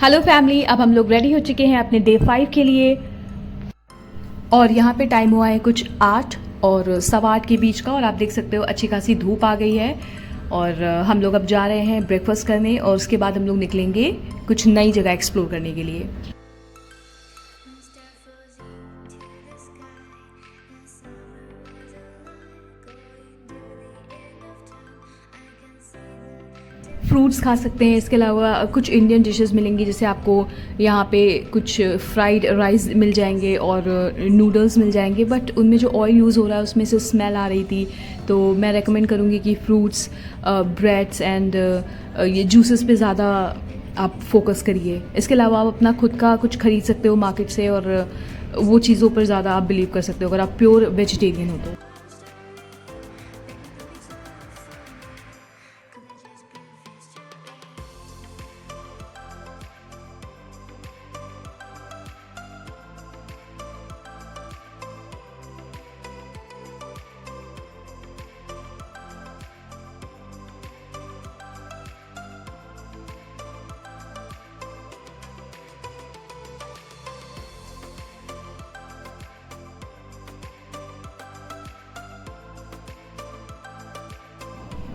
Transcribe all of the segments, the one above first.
Hello family, अब हम लोग रेडी हो चुके हैं अपने डे 5 के लिए। और यहाँ पे टाइम हुआ है कुछ 8 और 8:15 के बीच का, और आप देख सकते हो अच्छी खासी धूप आ गई है। और हम लोग अब जा रहे हैं ब्रेकफास्ट करने, और उसके बाद हम लोग निकलेंगे कुछ नई जगह एक्सप्लोर करने के लिए। फ्रूट्स खा सकते हैं, इसके अलावा कुछ इंडियन डिशेस मिलेंगी, जैसे आपको यहाँ पे कुछ फ्राइड राइस मिल जाएंगे और नूडल्स मिल जाएंगे, बट उनमें जो ऑयल यूज़ हो रहा है उसमें से स्मेल आ रही थी। तो मैं रेकमेंड करूँगी कि फ्रूट्स, ब्रेड्स एंड ये जूसेस पे ज़्यादा आप फोकस करिए। इसके अलावा आप अपना खुद का कुछ खरीद सकते हो मार्केट से, और वो चीज़ों पर ज़्यादा आप बिलीव कर सकते हो अगर आप प्योर वेजिटेरियन हो तो।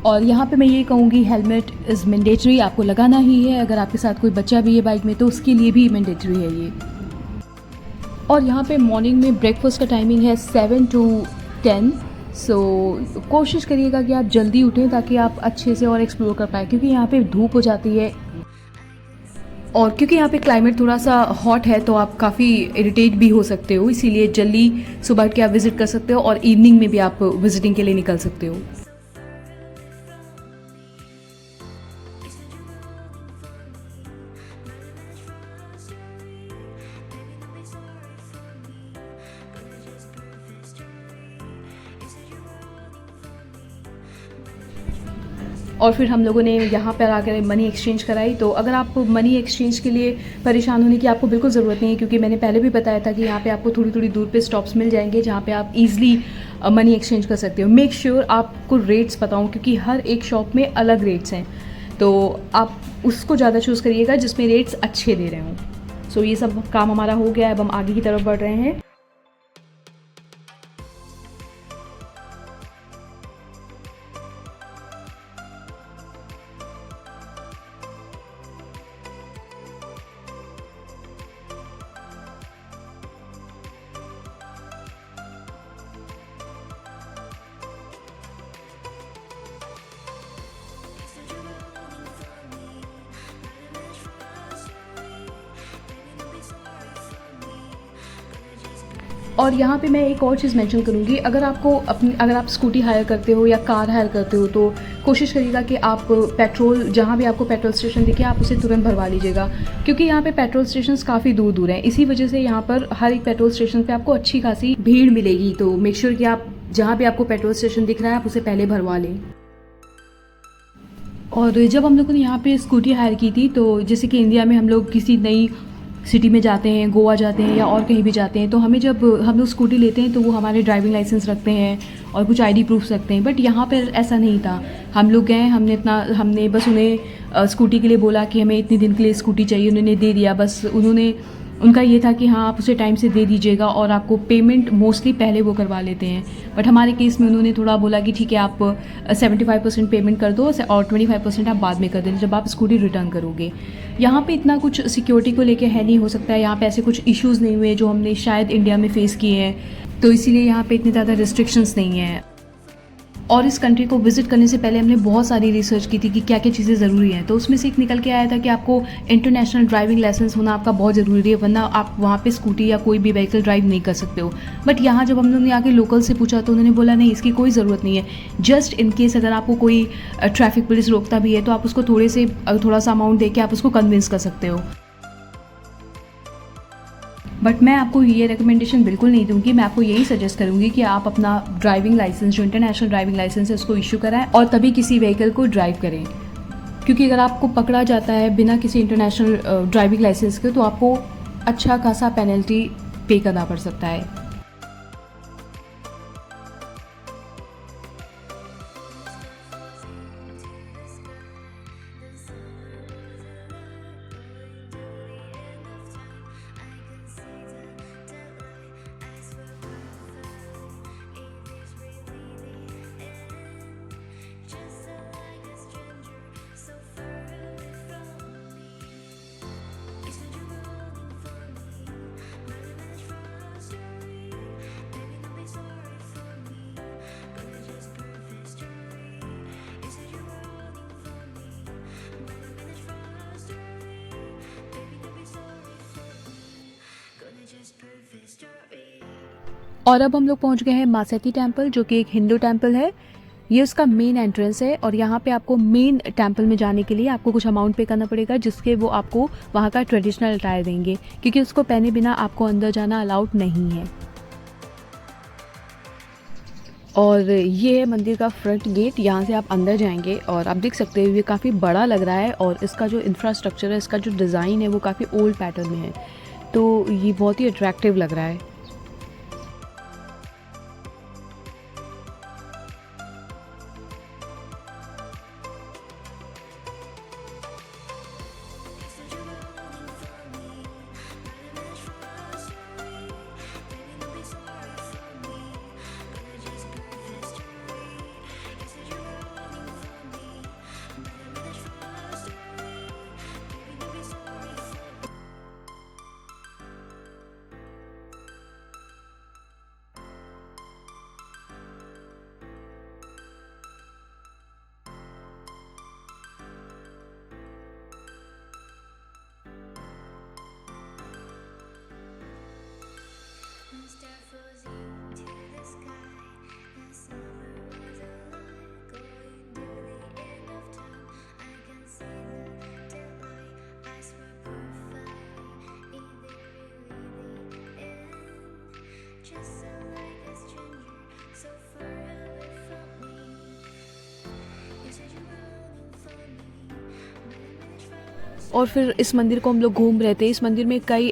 और यहाँ पे मैं ये कहूँगी हेलमेट इज़ मैंडेटरी, आपको लगाना ही है। अगर आपके साथ कोई बच्चा भी है बाइक में तो उसके लिए भी मैंडेटरी है ये। और यहाँ पे मॉर्निंग में ब्रेकफास्ट का टाइमिंग है 7 to 10। सो कोशिश करिएगा कि आप जल्दी उठें ताकि आप अच्छे से और एक्सप्लोर कर पाएँ, क्योंकि यहाँ पे धूप हो जाती है। और क्योंकि यहाँ पे क्लाइमेट थोड़ा सा हॉट है तो आप काफ़ी इरिटेट भी हो सकते हो, इसीलिए जल्दी सुबह उठ के आप विज़िट कर सकते हो, और इवनिंग में भी आप विजिटिंग के लिए निकल सकते हो। और फिर हम लोगों ने यहाँ पर आकर मनी एक्सचेंज कराई। तो अगर आप मनी एक्सचेंज के लिए परेशान होने की आपको बिल्कुल ज़रूरत नहीं है, क्योंकि मैंने पहले भी बताया था कि यहाँ पे आपको थोड़ी थोड़ी दूर पे स्टॉप्स मिल जाएंगे जहाँ पे आप इजीली मनी एक्सचेंज कर सकते हो। मेक श्योर आपको रेट्स पता हो, क्योंकि हर एक शॉप में अलग रेट्स हैं, तो आप उसको ज़्यादा चूज़ करिएगा जिसमें रेट्स अच्छे दे रहे हों। सो ये सब काम हमारा हो गया है, अब हम आगे की तरफ बढ़ रहे हैं। और यहाँ पे मैं एक और चीज़ मेंशन करूँगी, अगर आप स्कूटी हायर करते हो या कार हायर करते हो तो कोशिश करिएगा कि आप पेट्रोल, जहाँ भी आपको पेट्रोल स्टेशन दिखे आप उसे तुरंत भरवा लीजिएगा, क्योंकि यहाँ पे पेट्रोल स्टेशंस काफ़ी दूर दूर हैं। इसी वजह से यहाँ पर हर एक पेट्रोल स्टेशन पे आपको अच्छी खासी भीड़ मिलेगी। तो मेक श्योर कि आप जहाँ भी आपको पेट्रोल स्टेशन दिख रहा है आप उसे पहले भरवा लें। और जब हम लोगों ने यहाँ पे स्कूटी हायर की थी, तो जैसे कि इंडिया में हम लोग किसी नई सिटी में जाते हैं, गोवा जाते हैं या और कहीं भी जाते हैं, तो हमें जब हम लोग स्कूटी लेते हैं तो वो हमारे ड्राइविंग लाइसेंस रखते हैं और कुछ आईडी प्रूफ रखते हैं। बट यहाँ पर ऐसा नहीं था। हम लोग गए, हमने बस उन्हें स्कूटी के लिए बोला कि हमें इतने दिन के लिए स्कूटी चाहिए, उन्होंने दे दिया। बस उनका ये था कि हाँ आप उसे टाइम से दे दीजिएगा, और आपको पेमेंट मोस्टली पहले वो करवा लेते हैं। बट हमारे केस में उन्होंने थोड़ा बोला कि ठीक है आप 75% पेमेंट कर दो और 25% आप बाद में कर देना जब आप स्कूटी रिटर्न करोगे। यहाँ पे इतना कुछ सिक्योरिटी को लेके है नहीं, हो सकता है यहाँ पे ऐसे कुछ इश्यूज़ नहीं हुए जो हमने शायद इंडिया में फ़ेस किए हैं, तो इसीलिए यहाँ पे इतनी ज़्यादा रिस्ट्रिक्शंस नहीं हैं। और इस कंट्री को विज़िट करने से पहले हमने बहुत सारी रिसर्च की थी कि क्या क्या चीज़ें ज़रूरी हैं, तो उसमें से एक निकल के आया था कि आपको इंटरनेशनल ड्राइविंग लाइसेंस होना आपका बहुत ज़रूरी है, वरना आप वहाँ पे स्कूटी या कोई भी व्हीकल ड्राइव नहीं कर सकते हो। बट यहाँ जब हम लोगों ने आके लोकल से पूछा तो उन्होंने बोला नहीं, इसकी कोई ज़रूरत नहीं है। जस्ट इन केस अगर आपको कोई ट्रैफिक पुलिस रोकता भी है तो आप उसको थोड़ा सा अमाउंट दे के आप उसको कन्विंस कर सकते हो। बट मैं आपको ये रिकमेंडेशन बिल्कुल नहीं दूंगी। मैं आपको यही सजेस्ट करूंगी कि आप अपना ड्राइविंग लाइसेंस, जो इंटरनेशनल ड्राइविंग लाइसेंस है, उसको इशू कराएं और तभी किसी व्हीकल को ड्राइव करें, क्योंकि अगर आपको पकड़ा जाता है बिना किसी इंटरनेशनल ड्राइविंग लाइसेंस के तो आपको अच्छा खासा पेनल्टी पे करना पड़ सकता है। और अब हम लोग पहुंच गए हैं मासेती टेम्पल, जो कि एक हिंदू टेम्पल है। ये उसका मेन एंट्रेंस है और यहाँ पे आपको मेन टेम्पल में जाने के लिए आपको कुछ अमाउंट पे करना पड़ेगा, जिसके वो आपको वहाँ का ट्रेडिशनल अटायर देंगे, क्योंकि उसको पहने बिना आपको अंदर जाना अलाउड नहीं है। और ये है मंदिर का फ्रंट गेट, यहाँ से आप अंदर जाएंगे और आप देख सकते हो ये काफ़ी बड़ा लग रहा है और इसका जो इंफ्रास्ट्रक्चर है, इसका जो डिज़ाइन है वो काफ़ी ओल्ड पैटर्न में है, तो ये बहुत ही अट्रैक्टिव लग रहा है। और फिर इस मंदिर को हम लोग घूम रहे थे। इस मंदिर में कई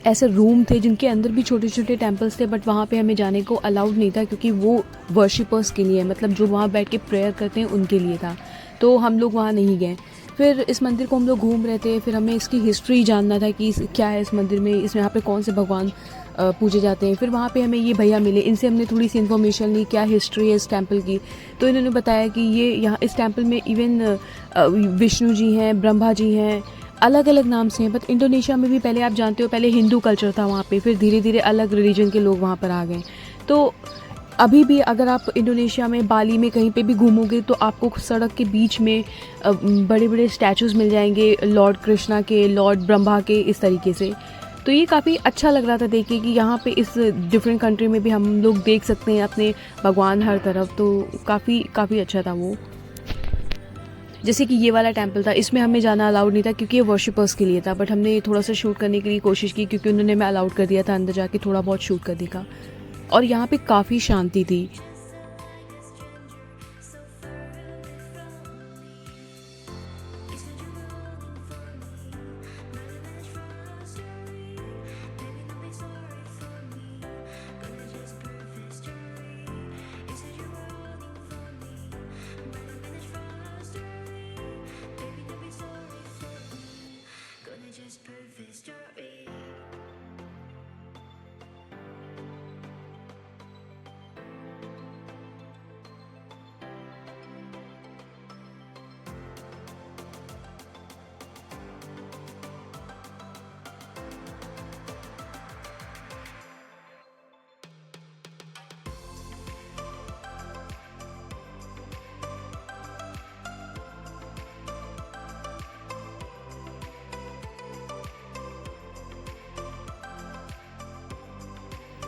ऐसे रूम थे जिनके अंदर भी छोटे छोटे टेम्पल्स थे, बट वहाँ पे हमें जाने को अलाउड नहीं था, क्योंकि वो वर्शिपर्स के लिए, मतलब जो वहाँ बैठ के प्रेयर करते हैं उनके लिए था, तो हम लोग वहाँ नहीं गए। फिर इस मंदिर को हम लोग घूम रहे थे, फिर हमें इसकी हिस्ट्री जानना था कि क्या है इस मंदिर में, इसमें यहाँ पे कौन से भगवान पूजे जाते हैं। फिर वहाँ पे हमें ये भैया मिले, इनसे हमने थोड़ी सी इन्फॉर्मेशन ली क्या हिस्ट्री है इस टेम्पल की। तो इन्होंने बताया कि ये यहाँ इस टेम्पल में इवन विष्णु जी हैं, ब्रह्मा जी हैं, अलग अलग नाम से हैं। बट इंडोनेशिया में भी पहले आप जानते हो पहले हिंदू कल्चर था वहाँ पे, फिर धीरे धीरे अलग रिलीजन के लोग वहाँ पर आ गए। तो अभी भी अगर आप इंडोनेशिया में बाली में कहीं पे भी घूमोगे तो आपको सड़क के बीच में बड़े बड़े स्टैचूज़ मिल जाएंगे, लॉर्ड कृष्णा के, लॉर्ड ब्रह्मा के, इस तरीके से। तो ये काफ़ी अच्छा लग रहा था देख के कि यहाँ पे इस डिफरेंट कंट्री में भी हम लोग देख सकते हैं अपने भगवान हर तरफ, तो काफ़ी अच्छा था वो। जैसे कि ये वाला टेम्पल था, इसमें हमें जाना अलाउड नहीं था क्योंकि ये वर्शिपर्स के लिए था, बट हमने थोड़ा सा शूट करने की कोशिश की क्योंकि उन्होंने हमें अलाउड कर दिया था अंदर जाके थोड़ा बहुत शूट करने का। और यहाँ पे काफ़ी शांति थी।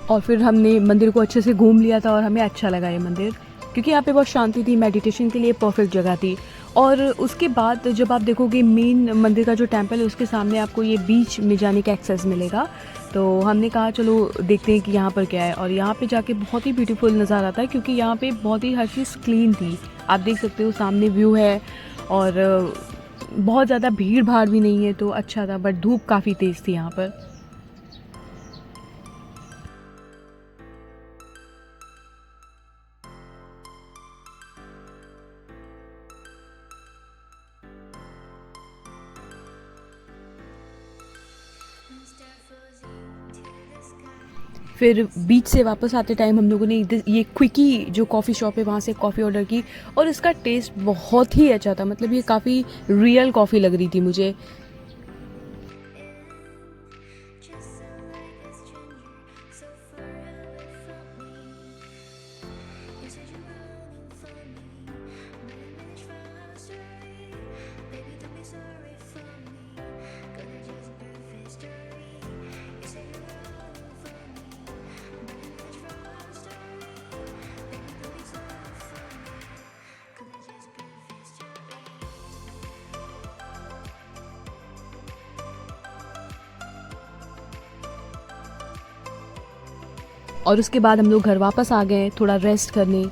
और फिर हमने मंदिर को अच्छे से घूम लिया था और हमें अच्छा लगा ये मंदिर, क्योंकि यहाँ पे बहुत शांति थी, मेडिटेशन के लिए परफेक्ट जगह थी। और उसके बाद जब आप देखोगे मेन मंदिर का जो टेम्पल है उसके सामने आपको ये बीच में जाने का एक्सेस मिलेगा। तो हमने कहा चलो देखते हैं कि यहाँ पर क्या है, और यहाँ पे जाके बहुत ही ब्यूटीफुल नज़ारा था क्योंकि यहाँ पे बहुत ही हर चीज़ क्लीन थी। आप देख सकते हो सामने व्यू है और बहुत ज़्यादा भीड़ भाड़ भी नहीं है, तो अच्छा था, बट धूप काफ़ी तेज़ थी यहाँ पर। फिर बीच से वापस आते टाइम हम लोगों ने ये क्विकी जो कॉफ़ी शॉप है वहाँ से कॉफ़ी ऑर्डर की, और इसका टेस्ट बहुत ही अच्छा था, मतलब ये काफ़ी रियल कॉफ़ी लग रही थी मुझे। और उसके बाद हम लोग घर वापस आ गए थोड़ा रेस्ट करने,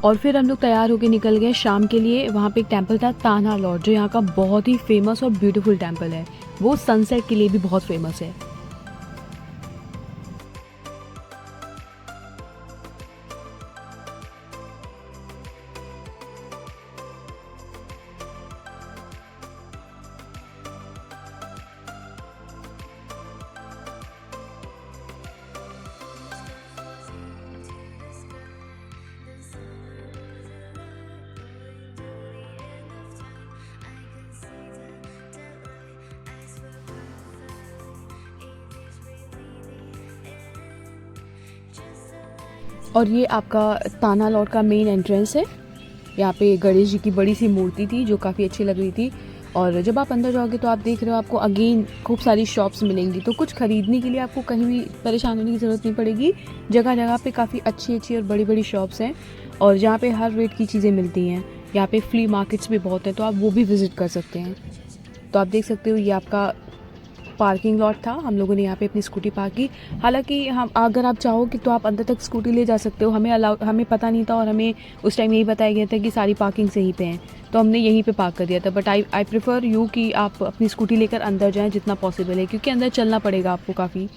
और फिर हम लोग तैयार होके निकल गए शाम के लिए। वहाँ पे एक टेंपल था ताना लॉर्ड, जो यहाँ का बहुत ही फेमस और ब्यूटीफुल टेंपल है। वो सनसेट के लिए भी बहुत फेमस है। और ये आपका ताना लॉर्ड का मेन एंट्रेंस है। यहाँ पे गणेश जी की बड़ी सी मूर्ति थी जो काफ़ी अच्छी लग रही थी। और जब आप अंदर जाओगे तो आप देख रहे हो आपको अगेन खूब सारी शॉप्स मिलेंगी, तो कुछ खरीदने के लिए आपको कहीं भी परेशान होने की ज़रूरत नहीं पड़ेगी। जगह जगह पे काफ़ी अच्छी अच्छी और बड़ी बड़ी शॉप्स हैं, और जहाँ पे हर रेट की चीज़ें मिलती हैं। यहाँ पे फ्ली मार्केट्स भी बहुत हैं, तो आप वो भी विज़िट कर सकते हैं। तो आप देख सकते हो ये आपका पार्किंग लॉट था। हम लोगों ने यहाँ पे अपनी स्कूटी पार्क की। हालांकि हम अगर आप चाहो कि तो आप अंदर तक स्कूटी ले जा सकते हो। हमें पता नहीं था, और हमें उस टाइम यही बताया गया था कि सारी पार्किंग सही पे हैं, तो हमने यहीं पे पार्क कर दिया था। बट आई प्रेफर यू कि आप अपनी स्कूटी लेकर अंदर जाएँ जितना पॉसिबल है, क्योंकि अंदर चलना पड़ेगा आपको काफ़ी।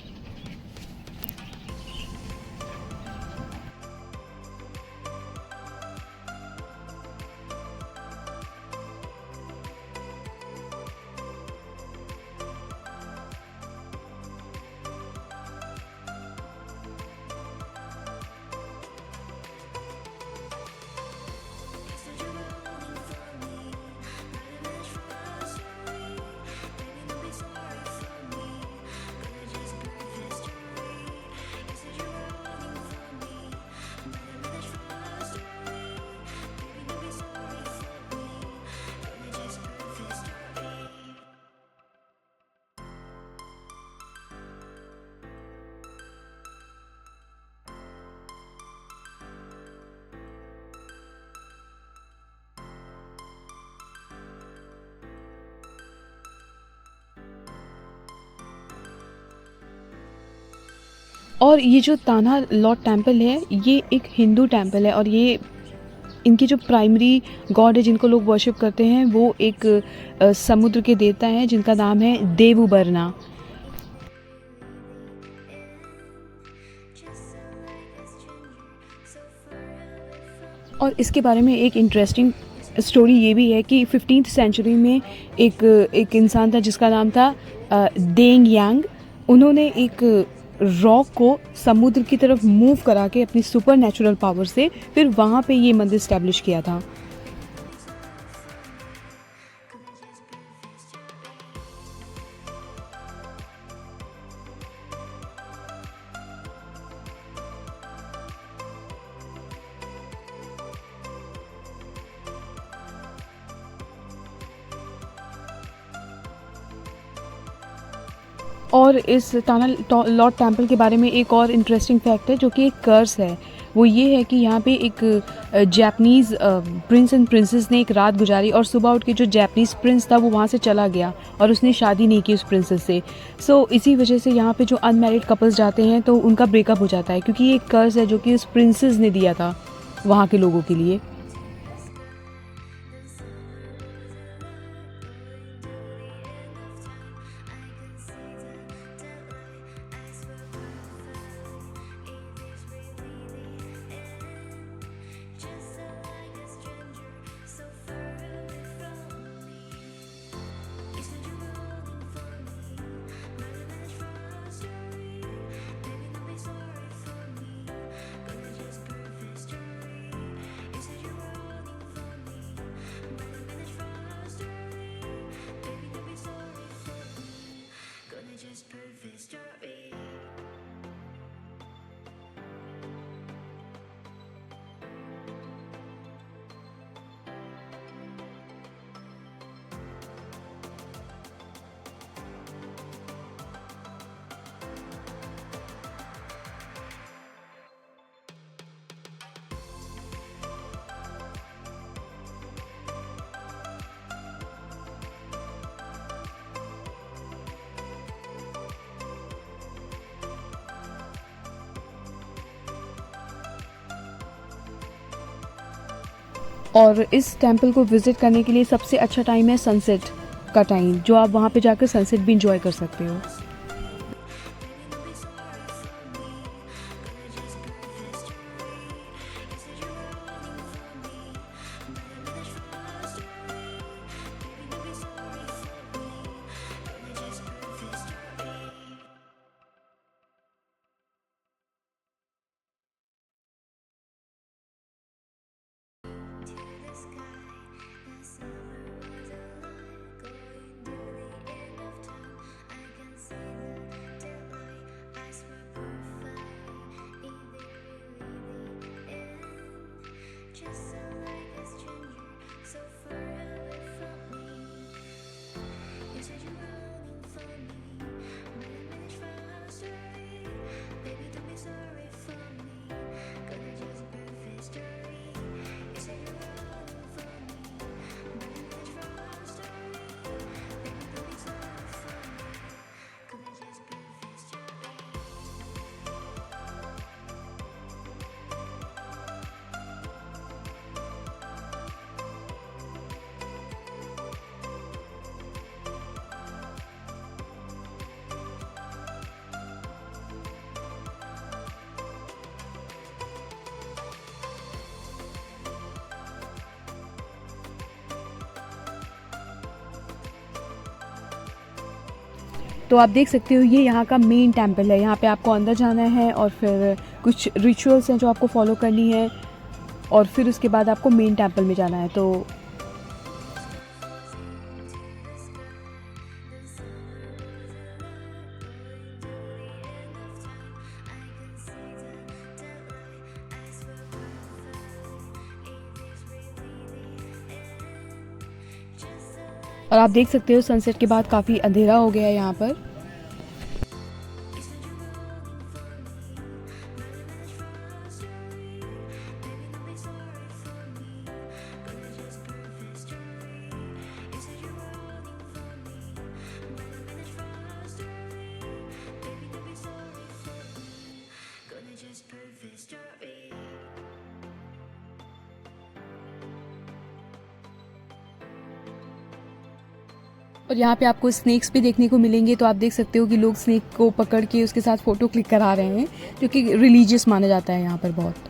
और ये जो ताना लॉर्ड टेम्पल है, ये एक हिंदू टेम्पल है, और ये इनकी जो प्राइमरी गॉड है जिनको लोग वर्शिप करते हैं, वो एक समुद्र के देवता हैं जिनका नाम है देवुबरना। और इसके बारे में एक इंटरेस्टिंग स्टोरी ये भी है कि 15th सेंचुरी में एक इंसान था जिसका नाम था देंग यांग। उन्होंने एक रॉक को समुद्र की तरफ मूव करा के अपनी सुपर नेचुरल पावर से फिर वहाँ पे ये मंदिर इस्टेब्लिश किया था। और इस ताना लॉर्ड टेम्पल के बारे में एक और इंटरेस्टिंग फैक्ट है जो कि एक कर्स है। वो ये है कि यहाँ पे एक जापानीज़ प्रिंस एंड प्रिंसेस ने एक रात गुजारी, और सुबह उठ के जो जापानीज़ प्रिंस था वो वहाँ से चला गया और उसने शादी नहीं की उस प्रिंसेस से। सो इसी वजह से यहाँ पे जो अनमैरिड कपल्स जाते हैं तो उनका ब्रेकअप हो जाता है, क्योंकि ये एक कर्स है जो कि उस प्रिंसेस ने दिया था वहाँ के लोगों के लिए। और इस टेंपल को विज़िट करने के लिए सबसे अच्छा टाइम है सनसेट का टाइम, जो आप वहाँ पे जाकर सनसेट भी इंजॉय कर सकते हो। तो आप देख सकते हो ये यहाँ का मेन टेंपल है। यहाँ पे आपको अंदर जाना है और फिर कुछ रिचुअल्स हैं जो आपको फॉलो करनी है और फिर उसके बाद आपको मेन टेंपल में जाना है। तो और आप देख सकते हो सनसेट के बाद काफ़ी अंधेरा हो गया है यहाँ पर। और यहाँ पे आपको स्नेक्स भी देखने को मिलेंगे। तो आप देख सकते हो कि लोग स्नेक को पकड़ के उसके साथ फ़ोटो क्लिक करा रहे हैं, जो कि रिलीजियस माना जाता है यहाँ पर बहुत।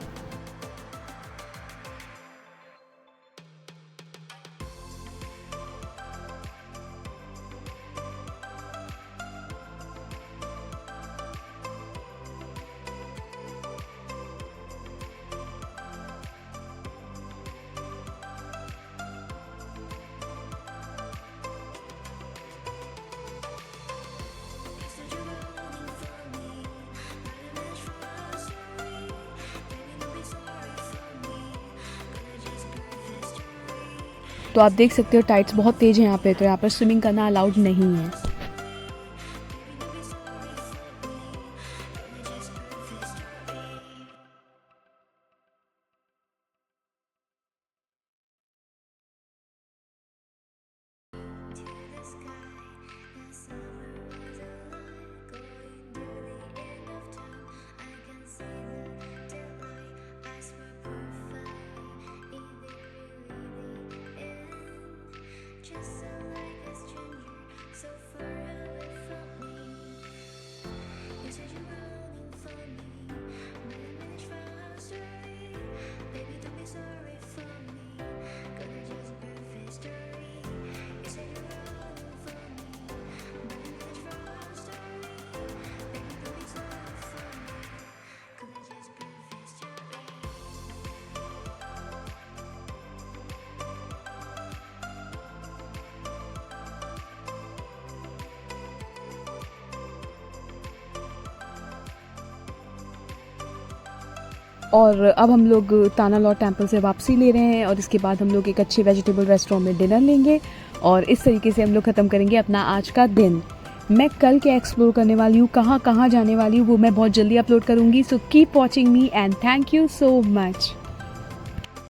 तो आप देख सकते हो टाइड्स बहुत तेज़ है यहाँ पे, तो यहाँ पर स्विमिंग करना अलाउड नहीं है। और अब हम लोग तानालॉ टेंपल से वापसी ले रहे हैं और इसके बाद हम लोग एक अच्छे वेजिटेबल रेस्टोरेंट में डिनर लेंगे और इस तरीके से हम लोग ख़त्म करेंगे अपना आज का दिन। मैं कल क्या एक्सप्लोर करने वाली हूँ, कहाँ कहाँ जाने वाली हूँ, वो मैं बहुत जल्दी अपलोड करूँगी। So keep watching me and thank you so much.